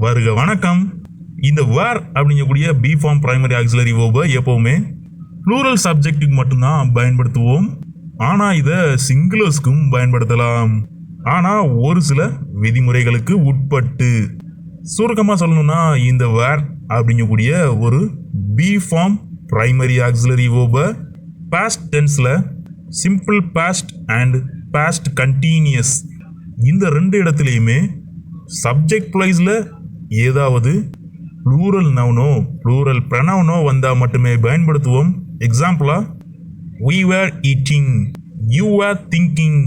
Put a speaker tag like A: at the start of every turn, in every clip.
A: வருக வணக்கம். இந்த வேர் அப்படிங்கக்கூடிய பி ஃபார்ம் பிரைமரி ஆக்சிலரி வேர்பை எப்பவுமே ப்ளூரல் சப்ஜெக்ட்டுக்கு மட்டும்தான் பயன்படுத்துவோம். ஆனால் இதை சிங்குலர்ஸ்க்கும் பயன்படுத்தலாம். ஆனால் ஒரு சில விதிமுறைகளுக்கு உட்பட்டு. சுருக்கமாக சொல்லணும்னா இந்த வேர் அப்படிங்கக்கூடிய ஒரு பி ஃபார்ம் பிரைமரி ஆக்சிலரி வேர்பை பாஸ்ட் டென்ஸில் simple past and past continuous இந்த ரெண்டு இடத்துலையுமே சப்ஜெக்ட் பிளேஸில் ஏதாவது ப்ளூரல் நவுனோ ப்ளூரல் ப்ரனவுனோ வந்தால் மட்டுமே பயன்படுத்துவோம். எக்ஸாம்பிளாக we were eating, you were thinking,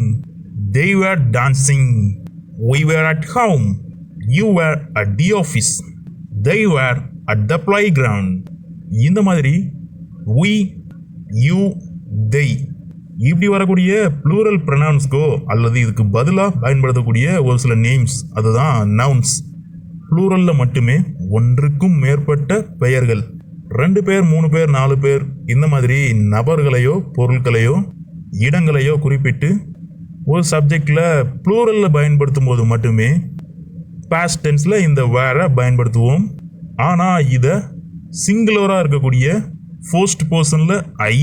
A: they were dancing, we were at home, you were at the office, they were at the playground. இந்த மாதிரி we, you, they இப்படி வரக்கூடிய ப்ளூரல் ப்ரனவுன்ஸ்க்கோ அல்லது இதுக்கு பதிலாக பயன்படுத்தக்கூடிய ஒரு சில நேம்ஸ் அதுதான் நவுன்ஸ். ப்ளூரலில் மட்டுமே ஒன்றுக்கும் மேற்பட்ட பெயர்கள் 2 பேர் 3 பேர் 4 பேர் இந்த மாதிரி நபர்களையோ பொருட்களையோ இடங்களையோ குறிப்பிட்டு ஒரு சப்ஜெக்டில் ப்ளூரலில் பயன்படுத்தும் போது மட்டுமே பாஸ்ட் டென்ஸில் இந்த வேரை பயன்படுத்துவோம். ஆனால் இதை சிங்குலராக இருக்கக்கூடிய ஃபர்ஸ்ட் பர்சனில் ஐ,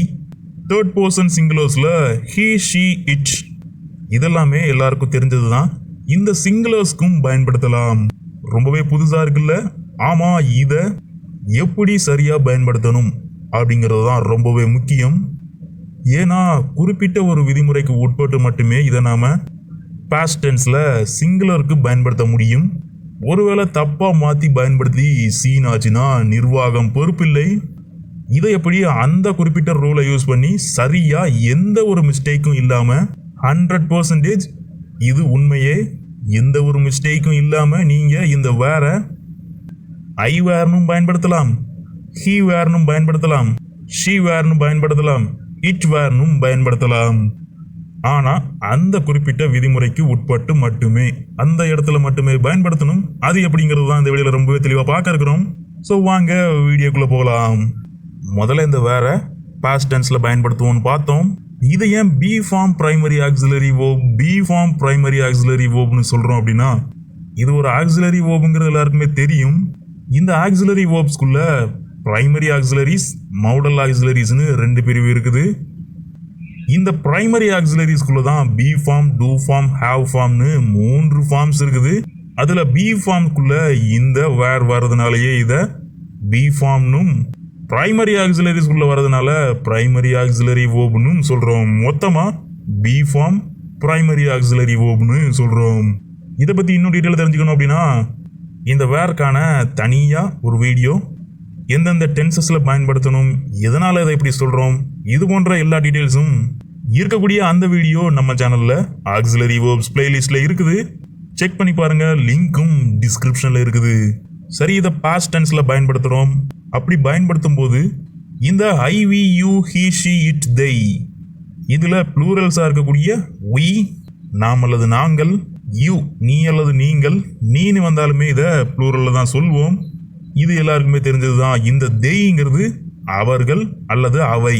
A: தேர்ட் பர்சன் சிங்குலர்ஸில் ஹீ, ஷீ, இட் இதெல்லாமே எல்லாருக்கும் தெரிஞ்சது தான். இந்த சிங்குலர்ஸ்க்கும் பயன்படுத்தலாம். ரொம்பவே புதுசாக இருக்குல்ல? ஆமாம், இதை எப்படி சரியாக பயன்படுத்தணும் அப்படிங்கிறது தான் ரொம்பவே முக்கியம். ஏன்னா குறிப்பிட்ட ஒரு விதிமுறைக்கு உட்பட்டு மட்டுமே இதை நாம் பாஸ்ட் டென்ஸில் சிங்குலருக்கு பயன்படுத்த முடியும். ஒருவேளை தப்பாக மாற்றி பயன்படுத்தி சீன் ஆச்சுன்னா நிர்வாகம் பொறுப்பில்லை. இதை எப்படி அந்த குறிப்பிட்ட ரூலை யூஸ் பண்ணி சரியாக எந்த ஒரு மிஸ்டேக்கும் இல்லாமல் 100% இது உண்மையே எந்த ஒரு மிஸ்டேக்கும் இல்லாமல் நீங்கள் இந்த வேற ஐ வேர்னும் பயன்படுத்தலாம், ஹீ வேர்னும் பயன்படுத்தலாம், ஷீ வேர்னும் பயன்படுத்தலாம், இட் வேர்னும் பயன்படுத்தலாம். ஆனால் அந்த குறிப்பிட்ட விதிமுறைக்கு உட்பட்டு மட்டுமே அந்த இடத்துல மட்டுமே பயன்படுத்தணும். அது எப்படிங்கிறது தான் இந்த வீடியோவில் ரொம்பவே தெளிவாக பார்க்க இருக்கிறோம். ஸோ வாங்க வீடியோக்குள்ளே போகலாம். முதல்ல இந்த வேற பாஸ்ட் டென்ஸில் பயன்படுத்துவோம்னு பார்த்தோம். இதை ஏன் be form primary auxiliary verb be form primary auxiliary வேர்ப்னு சொல்கிறோம் அப்படின்னா இது ஒரு ஆக்சிலரி வேர்புங்கிறது எல்லாருக்குமே தெரியும். இந்த ஆக்சிலரி வேர்ப்ஸ்குள்ள பிரைமரி ஆக்சிலரிஸ், மவுடல் ஆக்சிலரிஸ்னு 2 பிரிவு இருக்குது. இந்த பிரைமரி ஆக்சிலரிஸ்குள்ள தான் be form, do form, have ஃபார்ம்னு 3 ஃபார்ம்ஸ் இருக்குது. அதில் பி ஃபார்ம்குள்ள இந்த வேர் வர்றதுனாலயே இதை பி ஃபார்ம்னும் பிரைமரி ஆக்சிலரிஸ்குள்ள வர்றதுனால பிரைமரி ஆக்சிலரி வேர்ப்னு சொல்கிறோம். மொத்தமாக பி ஃபார்ம் பிரைமரி ஆக்சிலரி வேர்ப்னு சொல்கிறோம். இதை பற்றி இன்னும் டீட்டெயில் தெரிஞ்சுக்கணும் அப்படின்னா இந்த வேர்க்கான தனியாக ஒரு வீடியோ, எந்தெந்த டென்சஸில் பயன்படுத்தணும், எதனால் இதை இப்படி சொல்கிறோம், இது போன்ற எல்லா டீட்டெயில்ஸும் இருக்கக்கூடிய அந்த வீடியோ நம்ம சேனலில் ஆக்சிலரி வேர்ப்ஸ் பிளேலிஸ்ட்டில் இருக்குது. செக் பண்ணி பாருங்கள், லிங்க்கும் டிஸ்கிரிப்ஷனில் இருக்குது. சரி, இதை பாஸ்ட் டென்ஸில் பயன்படுத்துகிறோம். அப்படி பயன்படுத்தும் போது இந்த I, we, you, he, she, it, they இதில் ப்ளூரல்ஸாக இருக்கக்கூடிய we நாம் அல்லது நாங்கள், யூ நீ அல்லது நீங்கள், நீன்னு வந்தாலுமே இதை ப்ளூரலில் தான் சொல்வோம். இது எல்லாருக்குமே தெரிஞ்சது தான். இந்த theyங்கிறது அவர்கள் அல்லது அவை,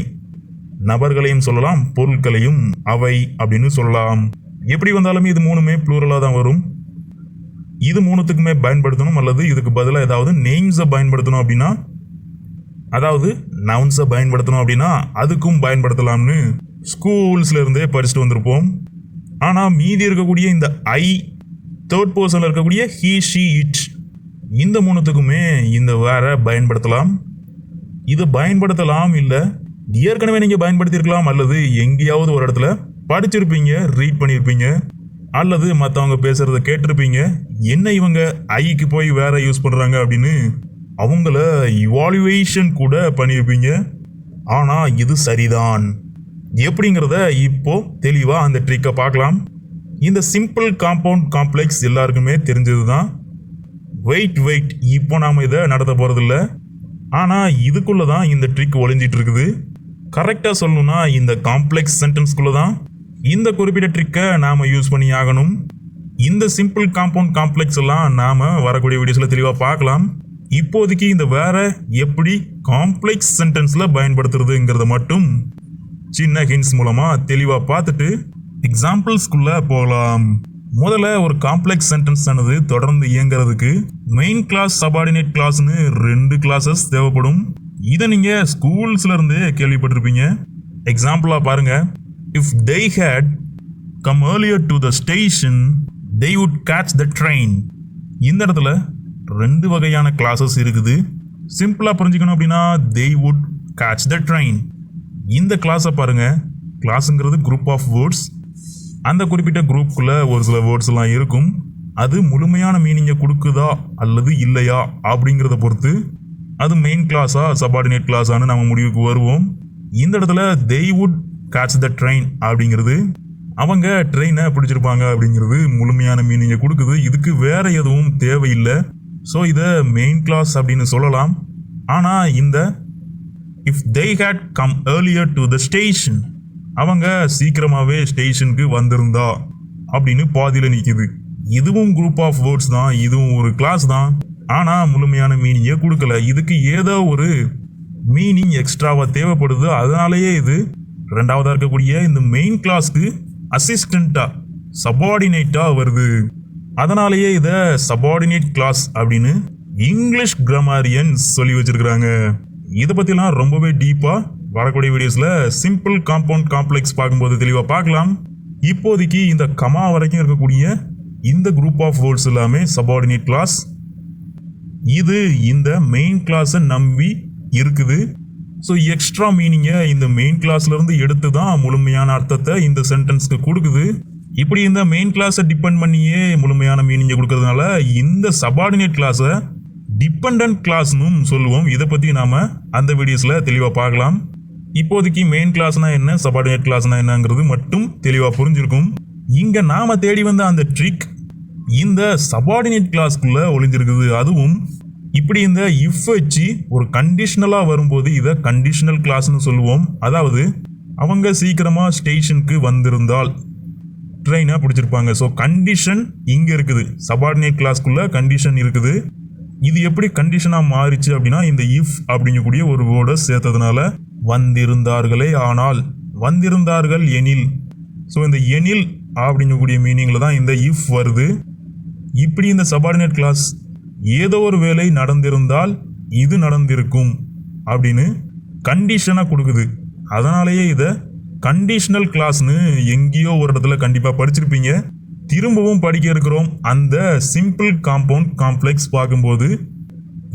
A: நபர்களையும் சொல்லலாம் பொருட்களையும் அவை அப்படின்னு சொல்லலாம். எப்படி வந்தாலுமே இது 3மே ப்ளூரலாக தான் வரும். இது 3த்துக்குமே பயன்படுத்தணும் அல்லது இதுக்கு பதிலாக ஏதாவது நெய்ம்ஸை பயன்படுத்தணும் அப்படின்னா, அதாவது நவுன்ஸை பயன்படுத்தணும் அப்படின்னா அதுக்கும் பயன்படுத்தலாம்னு ஸ்கூல்ஸ்ல இருந்தே படிச்சுட்டு வந்திருப்போம். ஆனால் மீதி இருக்கக்கூடிய இந்த ஐ, தேர்ட் பர்சனில் இருக்கக்கூடிய ஹீ, ஷீ, இட் இந்த 3த்துக்குமே இந்த வேற பயன்படுத்தலாம். இது பயன்படுத்தலாம் இல்லை ஏற்கனவே நீங்கள் பயன்படுத்தியிருக்கலாம் அல்லது எங்கேயாவது ஒரு இடத்துல படிச்சிருப்பீங்க, ரீட் பண்ணியிருப்பீங்க அல்லது மற்றவங்க பேசுகிறத கேட்டிருப்பீங்க. என்ன இவங்க ஐக்கு போய் வேற யூஸ் பண்ணுறாங்க அப்படின்னு அவங்கள இவாலுவேஷன் கூட பண்ணியிருப்பீங்க. ஆனால் இது சரிதான். எப்படிங்கிறத இப்போ தெளிவாக அந்த ட்ரிக்கை பார்க்கலாம். இந்த சிம்பிள் காம்பவுண்ட் காம்ப்ளெக்ஸ் எல்லாருக்குமே தெரிஞ்சது தான். வெயிட் இப்போ நாம் இதை நடத்த போகிறதில்ல. ஆனால் இதுக்குள்ளே தான் இந்த ட்ரிக் ஒளிஞ்சிட்டு இருக்குது. கரெக்டாக சொல்லணும்னா இந்த காம்ப்ளெக்ஸ் சென்டென்ஸ்குள்ளே தான் இந்த குறிப்பிட்ட ட்ரிக்கை நாம் யூஸ் பண்ணி ஆகணும். இந்த சிம்பிள் காம்பவுண்ட் காம்ப்ளெக்ஸ் எல்லாம் நாம் வரக்கூடிய வீடியோஸில் தெளிவாக பார்க்கலாம். இப்போதைக்கு இந்த வேற எப்படி காம்ப்ளெக்ஸ் சென்டென்ஸில் பயன்படுத்துறதுங்கிறத மட்டும் சின்ன ஹிண்ட்ஸ் மூலமாக தெளிவாக பார்த்துட்டு எக்ஸாம்பிள்ஸ்குள்ளே போகலாம். முதல்ல ஒரு காம்ப்ளெக்ஸ் சென்டென்ஸ் ஆனது தொடர்ந்து இயங்குறதுக்கு மெயின் கிளாஸ் சபார்டினேட் கிளாஸ்னு 2 கிளாஸஸ் தேவைப்படும். இதை நீங்க ஸ்கூல்ஸ்ல இருந்து கேள்விப்பட்டிருப்பீங்க. எக்ஸாம்பிளா பாருங்க, if they had come earlier to the station they would catch the train. இந்த இடத்துல 2 வகையான கிளாஸஸ் இருக்குது. சிம்பிளா புரிஞ்சுக்கணும் அப்படின்னா they would catch the train. இந்த கிளாஸை பாருங்க, கிளாஸுங்கிறது குரூப் ஆஃப் வேர்ட்ஸ். அந்த குறிப்பிட்ட குரூப்புக்குள்ள ஒரு சில வேர்ட்ஸ் எல்லாம் இருக்கும். அது முழுமையான மீனிங்கை கொடுக்குதா அல்லது இல்லையா அப்படிங்கிறத பொறுத்து அது மெயின் கிளாஸா சபார்டினேட் கிளாஸான்னு நம்ம முடிவுக்கு வருவோம். இந்த இடத்துல they would catch the train அப்படிங்கிறது அவங்க ட்ரெயினை பிடிச்சிருப்பாங்க அப்படிங்கிறது முழுமையான மீனிங்கை கொடுக்குது. இதுக்கு வேற எதுவும் தேவையில்லை. ஸோ இதை மெயின் கிளாஸ் அப்படின்னு சொல்லலாம். ஆனால் இந்த if they had come earlier to the station, அவங்க சீக்கிரமாகவே ஸ்டேஷனுக்கு வந்திருந்தா அப்படின்னு பாதியில் நிற்கிது. இதுவும் குரூப் ஆஃப் வேர்ட்ஸ் தான், இதுவும் ஒரு கிளாஸ் தான். ஆனால் முழுமையான மீனிங்கை கொடுக்கல. இதுக்கு ஏதோ ஒரு மீனிங் எக்ஸ்ட்ராவாக தேவைப்படுது. அதனாலேயே இது ரெண்டாவதாக இருக்கக்கூடிய இந்த மெயின் கிளாஸ்க்கு அசிஸ்டண்ட்டாக சபார்டினேட்டாக வருது. அதனாலேயே இதை சபார்டினேட் கிளாஸ் அப்படின்னு இங்கிலீஷ் கிராமரியன்ஸ் சொல்லி வச்சிருக்கிறாங்க. இதை பற்றிலாம் ரொம்பவே டீப்பாக வரக்கூடிய வீடியோஸில் சிம்பிள் காம்பவுண்ட் காம்ப்ளெக்ஸ் பார்க்கும்போது தெளிவாக பார்க்கலாம். இப்போதைக்கு இந்த கமா வரைக்கும் இருக்கக்கூடிய இந்த குரூப் ஆஃப் வேர்ட்ஸ் எல்லாமே சபார்டினேட் கிளாஸ். இது இந்த மெயின் கிளாஸை நம்பி இருக்குது. ஸோ எக்ஸ்ட்ரா மீனிங்கை இந்த மெயின் கிளாஸ்லேருந்து எடுத்து தான் முழுமையான அர்த்தத்தை இந்த சென்டென்ஸ்க்கு கொடுக்குது. இப்படி இந்த மெயின் கிளாஸை டிபெண்ட் பண்ணியே முழுமையான மீனிங்கை கொடுக்கறதுனால இந்த சபார்டினேட் கிளாஸை டிபெண்டன்ட் கிளாஸ்னும் சொல்லுவோம். இதை பற்றி நாம் அந்த வீடியோஸில் தெளிவாக பார்க்கலாம். இப்போதைக்கு மெயின் கிளாஸ்னா என்ன, சபார்டினேட் கிளாஸ்னா என்னங்கிறது மட்டும் தெளிவாக புரிஞ்சிருக்கும். இங்கே நாம் தேடி வந்த அந்த ட்ரிக் இந்த சபார்டினேட் கிளாஸ்க்குள்ளே ஒளிஞ்சிருக்குது. அதுவும் இப்படி இந்த இஃப் வச்சு ஒரு கண்டிஷனலாக வரும்போது இதை கண்டிஷனல் கிளாஸ்னு சொல்லுவோம். அதாவது அவங்க சீக்கிரமாக ஸ்டேஷனுக்கு வந்திருந்தால் ட்ரெயினை பிடிச்சிருப்பாங்க. ஸோ கண்டிஷன் இங்கே இருக்குது, சபார்டினேட் கிளாஸ்க்குள்ளே கண்டிஷன் இருக்குது. இது எப்படி கண்டிஷனாக மாறிச்சு அப்படின்னா இந்த இஃப் அப்படிங்கக்கூடிய ஒரு வேர்டை சேர்த்ததுனால வந்திருந்தார்களே ஆனால், வந்திருந்தார்கள் எனில். ஸோ இந்த எனில் அப்படிங்கக்கூடிய மீனிங்கில் தான் இந்த இஃப் வருது. இப்படி இந்த சபார்டினேட் கிளாஸ் ஏதோ ஒரு வேலை நடந்திருந்தால் இது நடந்திருக்கும் அப்படின்னு கண்டிஷனாக கொடுக்குது. அதனாலேயே இதை கண்டிஷனல் கிளாஸ்னு எங்கேயோ ஒரு இடத்துல கண்டிப்பாக படிச்சிருப்பீங்க. திரும்பவும் படிக்க இருக்கிறோம். அந்த சிம்பிள் காம்பவுண்ட் காம்ப்ளெக்ஸ் பார்க்கும்போது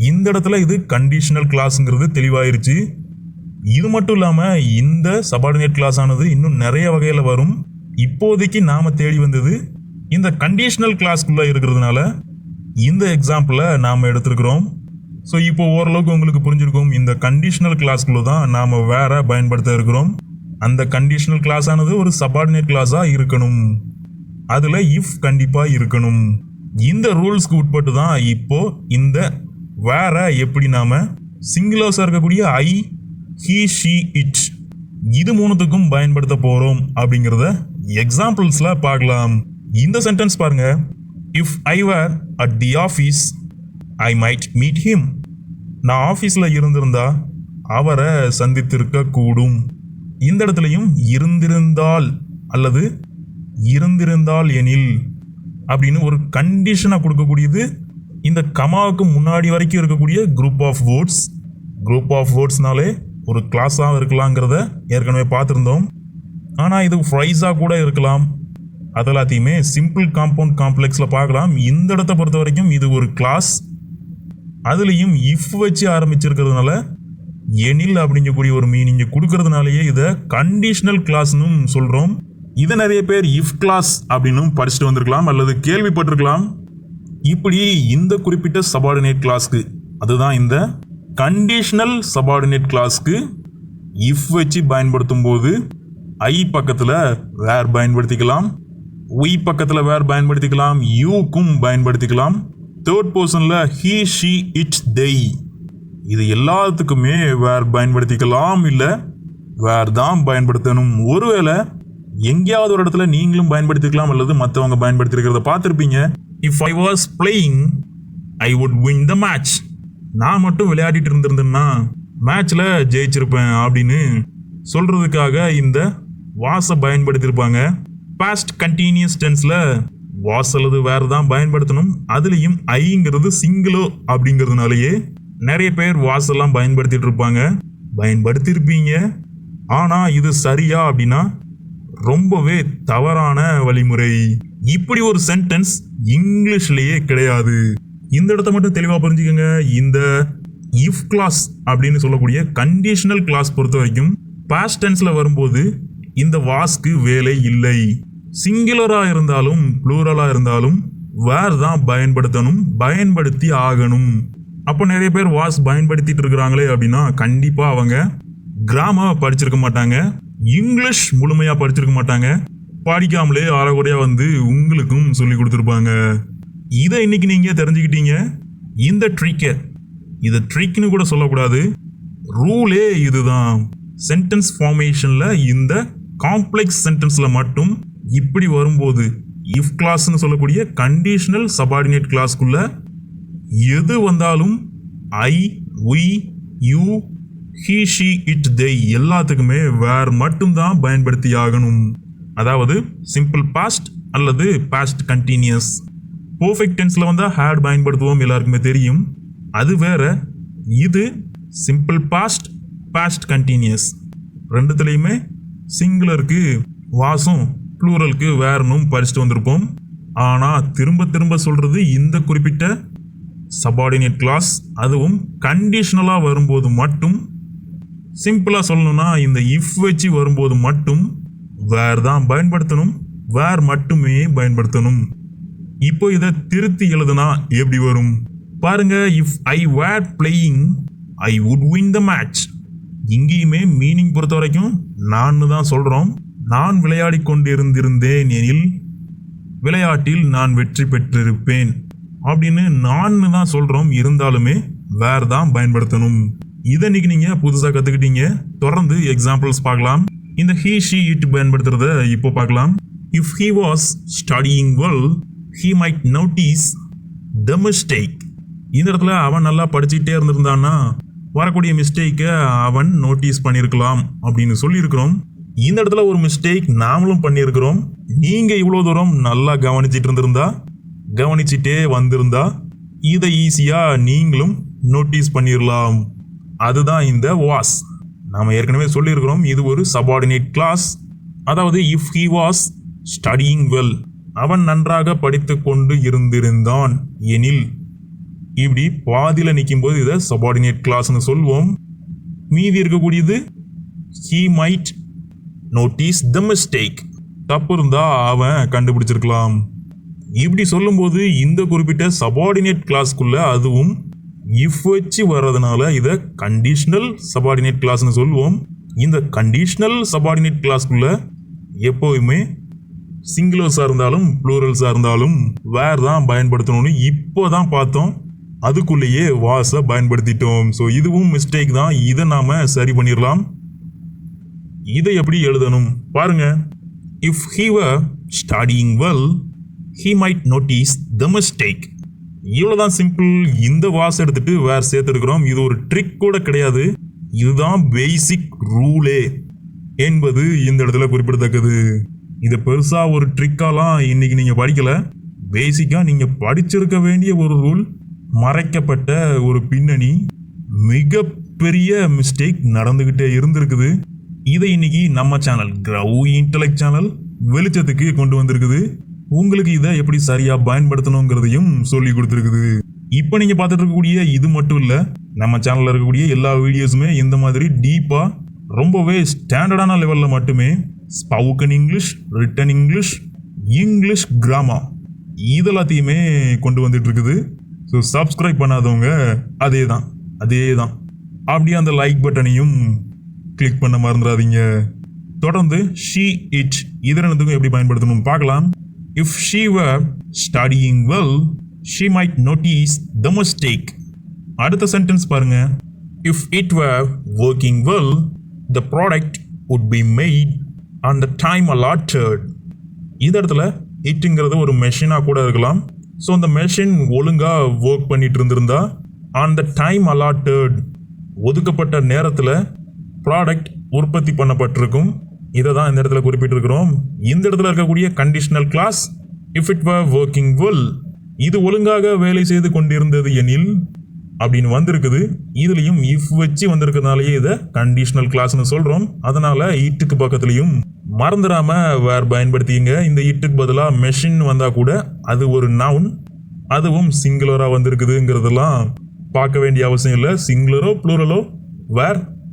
A: இந்த இடத்துல இது கண்டிஷனல் கிளாஸுங்கிறது தெளிவாயிருச்சு. இது மட்டும் இல்லாமல் இந்த சபார்டினேட் கிளாஸ் ஆனது இன்னும் நிறைய வகையில் வரும். இப்போதைக்கு நாம் தேடி வந்தது இந்த கண்டிஷனல் கிளாஸ்க்குள்ளே இருக்கிறதுனால இந்த எக்ஸாம்பிளை நாம் எடுத்துருக்கிறோம். ஸோ இப்போ ஓரளவுக்கு உங்களுக்கு புரிஞ்சிருக்கும். இந்த கண்டிஷனல் கிளாஸ்க்குள்ளே தான் நாம் வேற பயன்படுத்த இருக்கிறோம். அந்த கண்டிஷனல் கிளாஸ் ஆனது ஒரு சபார்டினேட் கிளாஸாக இருக்கணும். அதில் இஃப் கண்டிப்பாக இருக்கணும். இந்த ரூல்ஸ்க்கு உட்பட்டு தான் இப்போ இந்த வேற எப்படி நாம் சிங்குலர்ஸாக இருக்கக்கூடிய ஐ, ஹி, ஷி, இட் இது மூணுத்துக்கும் பயன்படுத்த போகிறோம் அப்படிங்கிறத எக்ஸாம்பிள்ஸில் பார்க்கலாம். இந்த சென்டென்ஸ் பாருங்க, if I were at the office I might meet him. நான் ஆஃபீஸில் இருந்திருந்தா அவரை சந்தித்திருக்க கூடும். இந்த இடத்துலையும் இருந்திருந்தால் அல்லது இருந்திருந்தால் எனில் அப்படின்னு ஒரு கண்டிஷனாக கொடுக்கக்கூடியது இந்த கமாவுக்கு முன்னாடி வரைக்கும் இருக்கக்கூடிய group of words. Group of வேர்ட்ஸ்னாலே ஒரு கிளாஸாக இருக்கலாங்கிறத ஏற்கனவே பார்த்துருந்தோம். ஆனால் இது ஃப்ரைஸாக கூட இருக்கலாம். அதெல்லாத்தையுமே சிம்பிள் காம்பவுண்ட் காம்ப்ளெக்ஸில் பார்க்கலாம். இந்த இடத்த பொறுத்த வரைக்கும் இது ஒரு கிளாஸ். அதுலேயும் இஃப் வச்சு ஆரம்பிச்சிருக்கிறதுனால எனில் அப்படிங்கக்கூடிய ஒரு மீனிங்கை கொடுக்கறதுனாலேயே இதை கண்டிஷனல் கிளாஸ்னு சொல்கிறோம். இதை நிறைய பேர் இஃப் கிளாஸ் அப்படின்னும் படிச்சுட்டு வந்திருக்கலாம் அல்லது கேள்விப்பட்டிருக்கலாம். இப்படி இந்த குறிப்பிட்ட சபார்டினேட் கிளாஸ்க்கு, அதுதான் இந்த கண்டிஷனல் சபார்டினேட் கிளாஸ்க்கு இஃப் வச்சு பயன்படுத்தும் போது ஐ பக்கத்தில் வேர் பயன்படுத்திக்கலாம், ஒய் பக்கத்தில் வேர் பயன்படுத்திக்கலாம், யூக்கும் பயன்படுத்திக்கலாம், தேர்ட் பர்சனில் ஹீ, ஷி, இட், they இது எல்லாத்துக்குமே வேர் பயன்படுத்திக்கலாம். இல்லை வேர் தான் பயன்படுத்தணும். ஒருவேளை எங்கேயாவது ஒரு இடத்துல நீங்களும் பயன்படுத்திக்கலாம் அல்லது மற்றவங்க பயன்படுத்திருக்கிறத பார்த்துருப்பீங்க. If I was playing I would win the match. நான் மட்டும் விளையாடிட்டு இருந்திருந்தேன்னா மேட்ச்சில் ஜெயிச்சிருப்பேன் அப்படின்னு சொல்கிறதுக்காக இந்த வாஸை பயன்படுத்தியிருப்பாங்க. பாஸ்ட் கண்டினியூஸ் டென்ஸில் வாஸ் அல்லது வேர் தான் பயன்படுத்தணும். அதுலயும் ஐங்கிறது சிங்கிளோ அப்படிங்கிறதுனாலயே நிறைய பேர் வாஸ் எல்லாம் பயன்படுத்திட்டு இருப்பாங்க, பயன்படுத்தியிருப்பீங்க. ஆனா இது சரியா அப்படின்னா ரொம்பவே தவறான வழிமுறை. இப்படி ஒரு சென்டென்ஸ் இங்கிலீஷ்லயே கிடையாது. இந்த இடத்த மட்டும் தெளிவா புரிஞ்சுக்கோங்க. இந்த இஃப் கிளாஸ் அப்படின்னு சொல்லக்கூடிய கண்டிஷனல் கிளாஸ் பொறுத்த வரைக்கும் பாஸ்ட் டென்ஸ்ல வரும்போது இந்த வாஸ்க்கு வேலை இல்லை. சிங்குலரா இருந்தாலும் ப்ளூரலா இருந்தாலும் வேர் தான் பயன்படுத்தணும், பயன்படுத்தி ஆகணும். அப்போ நிறைய பேர் வாஸ் பயன்படுத்திட்டு இருக்கிறாங்களே அப்படின்னா கண்டிப்பா அவங்க கிராமர் படிச்சிருக்க மாட்டாங்க, இங்கிலீஷ் முழுமையா படிச்சிருக்க மாட்டாங்க, படிக்காமலே அறகுறையா வந்து உங்களுக்கும் சொல்லி கொடுத்துருப்பாங்க. இதை இன்னைக்கு நீங்க தெரிஞ்சுக்கிட்டீங்க. இந்த ட்ரிக்கை, இதை ட்ரிக்னு கூட சொல்லக்கூடாது, ரூலே இதுதான். சென்டென்ஸ் ஃபார்மேஷன்ல இந்த காம்ப்ளெக்ஸ் சென்டென்ஸ்ல மட்டும் இப்படி வரும்போது இஃப் கிளாஸ்னு சொல்லக்கூடிய கண்டிஷனல் சபார்டினேட் கிளாஸ்க்குள்ள எது வந்தாலும் I, we, you, he, she, it, they எல்லாத்துக்குமே வேர் மட்டும்தான் பயன்படுத்தி ஆகணும். அதாவது சிம்பிள் பாஸ்ட் அல்லது பாஸ்ட் கண்டினியூஸ். பெர்ஃபெக்ட் டென்ஸ்ல வந்தா ஹேட் பயன்படுத்துவோம், எல்லாருக்குமே தெரியும், அது வேற. இது சிம்பிள் பாஸ்ட், பாஸ்ட் கண்டினியூஸ். ரெண்டுத்துலையுமே சிங்குலருக்கு வாசும் ப்ளூரலுக்கு வேறனும் படிச்சுட்டு வந்திருப்போம். ஆனால் திரும்ப திரும்ப சொல்றது இந்த குறிப்பிட்ட சபார்டினேட் கிளாஸ், அதுவும் கண்டிஷனலாக வரும்போது மட்டும், சிம்பிளாக சொல்லணும்னா இந்த இஃப் வச்சு வரும்போது மட்டும் வேர் தான் பயன்படுத்தணும், வேர் மட்டுமே பயன்படுத்தணும். இப்போ இதை திருத்தி எழுதுனா எப்படி வரும் பாருங்க. If I were playing I would win the match. இங்கேயுமே மீனிங் பொறுத்த வரைக்கும் நான் தான் சொல்றோம். நான் விளையாடி கொண்டிருந்திருந்தேன் எனில் விளையாட்டில் நான் வெற்றி பெற்றிருப்பேன் அப்படின்னு நான் தான் சொல்றோம். இருந்தாலுமே வேர் தான் பயன்படுத்தணும். இதை இன்னைக்கு நீங்க புதுசா கத்துக்கிட்டீங்க. தொடர்ந்து எக்ஸாம்பிள்ஸ் பார்க்கலாம். இந்த ஹி, ஷி, இட் பயன்படுத்துறத இப்போ பார்க்கலாம். If he was studying well he might notice the mistake. இந்த இடத்துல அவன் நல்லா படிச்சுட்டே இருந்திருந்தான்னா வரக்கூடிய மிஸ்டேக்கை அவன் நோட்டீஸ் பண்ணியிருக்கலாம் அப்படின்னு சொல்லியிருக்கிறோம். இந்த இடத்துல ஒரு மிஸ்டேக் நாமளும் பண்ணியிருக்கிறோம். நீங்க இவ்வளோ தூரம் நல்லா கவனிச்சிட்டு இருந்திருந்தா, கவனிச்சுட்டே வந்திருந்தா இதை ஈஸியா நீங்களும் நோட்டீஸ் பண்ணிடலாம். அதுதான் இந்த வாஸ். நாம ஏற்கனவே சொல்லியிருக்கிறோம், இது ஒரு சபார்டினேட் கிளாஸ். அதாவது if he was studying well, அவன் நன்றாக படித்து கொண்டு இருந்திருந்தான் எனில், இப்படி பாதியில நிற்கும் போது இதை சபார்டினேட் கிளாஸ்னு சொல்வோம். மீதி இருக்கக்கூடியது he might notice the mistake. தப்பு இருந்தா அவன் கண்டுபிடிச்சிருக்கலாம். இப்படி சொல்லும்போது இந்த குறிப்பிட்ட சபார்டினேட் கிளாஸ்க்குள்ள அதுவும் இஃப் வச்சு வர்றதுனால இதை கண்டிஷனல் சபார்டினேட் கிளாஸ்னு சொல்லுவோம். இந்த கண்டிஷனல் சபார்டினேட் கிளாஸ்க்குள்ள எப்போவுமே சிங்குலர்ஸாக இருந்தாலும் ப்ளூரல்ஸாக இருந்தாலும் வேர் தான் பயன்படுத்தணும்னு இப்போ தான் பார்த்தோம். அதுக்குள்ளேயே வாஸை பயன்படுத்திட்டோம். ஸோ இதுவும் மிஸ்டேக் தான். இதை நாம சரி பண்ணிடலாம். இதை எப்படி எழுதணும் பாருங்க. If he were studying well he might notice the mistake. இவ்வளோதான் சிம்பிள். இந்த வாஸ் எடுத்துட்டு வேற சேர்த்துருக்கிறோம். இது ஒரு ட்ரிக் கூட கிடையாது, இதுதான் பேசிக் ரூலே என்பது இந்த இடத்துல குறிப்பிடத்தக்கது. இது பெருசா ஒரு ட்ரிக்காலாம் இன்னைக்கு நீங்க படிக்கல. பேசிக்கா நீங்க படிச்சிருக்க வேண்டிய ஒரு ரூல், மறைக்கப்பட்ட ஒரு பின்னணி, மிகப்பெரிய மிஸ்டேக் நடந்துகிட்டே இருந்திருக்குது. இதை இன்னைக்கு நம்ம சேனல் கிரவு இன்டெலெக்ட் சேனல் வெளிச்சத்துக்கு கொண்டு வந்திருக்குது. உங்களுக்கு இதை எப்படி சரியா பயன்படுத்தணுங்கிறதையும் சொல்லி கொடுத்துருக்குது. இப்போ நீங்க பார்த்துட்டு இருக்கக்கூடிய இது மட்டும் இல்ல, நம்ம சேனல்ல இருக்கக்கூடிய எல்லா வீடியோஸுமே இந்த மாதிரி டீப்பா ரொம்பவே ஸ்டாண்டர்டான லெவல்ல மட்டுமே spoken English, written English, English grammar இதெல்லாத்தையுமே கொண்டு வந்துட்டு இருக்குது. ஸோ சப்ஸ்கிரைப் பண்ணாதவங்க அதே தான் அப்படியே அந்த லைக் பட்டனையும் கிளிக் பண்ண மறந்துடாதீங்க. தொடர்ந்து ஷீ, இட் இது ரெண்டுத்துக்கும் எப்படி பயன்படுத்தணும் பார்க்கலாம். If she were studying well she might notice the mistake. அடுத்த சென்டென்ஸ் பாருங்க. If it were working well the product would be made on the time allotted. இந்த இடத்துல இட்டுங்கிறது ஒரு மெஷினாக கூட இருக்கலாம். ஸோ அந்த மெஷின் ஒழுங்காக ஒர்க் பண்ணிட்டு இருந்திருந்தா ஆன் த டைம் allotted ஒதுக்கப்பட்ட நேரத்தில் ப்ராடக்ட் உற்பத்தி பண்ணப்பட்டிருக்கும். இதை தான் இந்த இடத்துல குறிப்பிட்டிருக்கிறோம். இந்த இடத்துல இருக்கக்கூடிய conditional clause if it were working well, இது ஒழுங்காக வேலை செய்து கொண்டிருந்தது எனில் அப்படின்னு வந்திருக்குது. இதுலயும் இஃப் வச்சு வந்திருக்கிறதுனாலயே இதை கண்டிஷனல் கிளாஸ்னு சொல்றோம். அதனால இட்டுக்கு பக்கத்துலயும் மறந்துடாம வேர் பயன்படுத்திங்க. இந்த இட்டுக்கு பதிலா மெஷின் வந்தா கூட அது ஒரு நவுன், அதுவும் சிங்குலரா வந்திருக்குதுங்கிறதெல்லாம் பார்க்க வேண்டிய அவசியம் இல்லை. சிங்குலரோ ப்ளூரலோ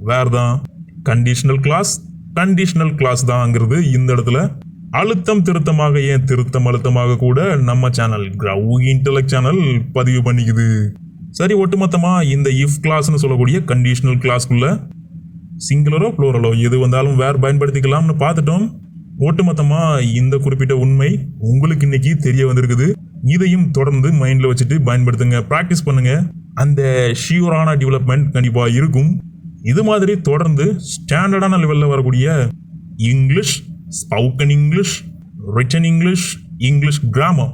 A: வேர் தான். கண்டிஷனல் கிளாஸ் தான்ங்கிறது இந்த இடத்துல அழுத்தம் திருத்தமாக, ஏன் திருத்தம் அழுத்தமாக கூட நம்ம சேனல் கிரவு இன்டெலெக்ட் சேனல் பதிவு பண்ணிக்குது. சரி, ஒட்டுமொத்தமா இந்த இஃப் கிளாஸ்னு சொல்லக்கூடிய கண்டிஷனல் கிளாஸ்க்குள்ள சிங்குலரோ ப்ளூரலோ எது வந்தாலும் வேர் பயன்படுத்திக்கலாம்னு பார்த்துட்டோம். ஒட்டுமொத்தமா இந்த குறிப்பிட்ட உண்மை உங்களுக்கு இன்னைக்கு தெரிய வந்திருக்குது. இதையும் தொடர்ந்து மைண்ட்ல வச்சுட்டு பயன்படுத்துங்க, பிராக்டிஸ் பண்ணுங்க. அந்த ஷியூரான டெவலப்மெண்ட் கண்டிப்பா இருக்கும். இது மாதிரி தொடர்ந்து ஸ்டாண்டர்டான லெவல்ல வரக்கூடிய English, spoken English, written English, English grammar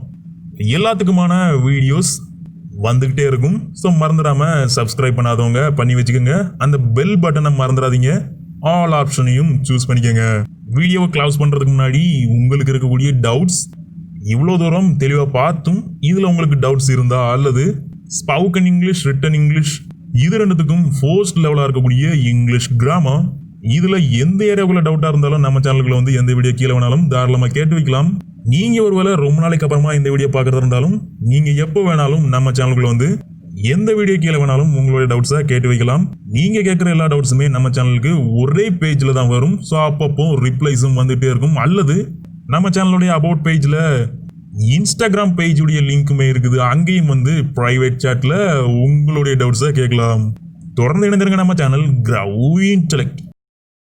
A: எல்லாத்துக்குமான வீடியோஸ் வந்துகிட்டே இருக்கும். ஸோ மறந்துடாம சப்ஸ்கிரைப் பண்ணாதவங்க பண்ணி வச்சுக்கோங்க. அந்த பெல் பட்டனை மறந்துடாதீங்க. ஆல் ஆப்ஷனையும் சூஸ் பண்ணிக்கோங்க. வீடியோவை க்ளோஸ் பண்றதுக்கு முன்னாடி உங்களுக்கு இருக்கக்கூடிய டவுட்ஸ் இவ்வளோ தூரம் தெளிவாக பார்த்தும் இதில் உங்களுக்கு டவுட்ஸ் இருந்தா, அல்லது ஸ்போக்கன் இங்கிலீஷ், ரிட்டன் இங்கிலீஷ் இது ரெண்டுத்துக்கும் ஃபோர்ஸ்ட் லெவலாக இருக்கக்கூடிய இங்கிலீஷ் கிராமர், இதில் எந்த ஏரியாவுக்குள்ள டவுட்டாக இருந்தாலும் நம்ம சேனலுக்குள்ள வந்து எந்த வீடியோ கீழே வேணாலும் தாராளமாக கேட்டு வைக்கலாம். நீங்கள் ஒருவேளை ரொம்ப நாளைக்கு அப்புறமா இந்த வீடியோ பார்க்குறதா இருந்தாலும் நீங்கள் எப்போ வேணாலும் நம்ம சேனலுக்குள்ள வந்து எந்த வீடியோ கீழே வேணாலும் உங்களுடைய டவுட்ஸை கேட்டு வைக்கலாம். நீங்கள் கேட்குற எல்லா டவுட்ஸுமே நம்ம சேனலுக்கு ஒரே பேஜில் தான் வரும். ஸோ அப்பப்போ ரிப்ளைஸும் வந்துகிட்டே இருக்கும். அல்லது நம்ம சேனலுடைய அபவுட் பேஜில் இன்ஸ்டாகிராம் பேஜுடைய லிங்க்குமே இருக்குது. அங்கேயும் வந்து ப்ரைவேட் சாட்டில் உங்களுடைய டவுட்ஸை கேட்கலாம். தொடர்ந்து இணைந்திருங்க நம்ம சேனல் கிரவு இன்டெலெக்ட்.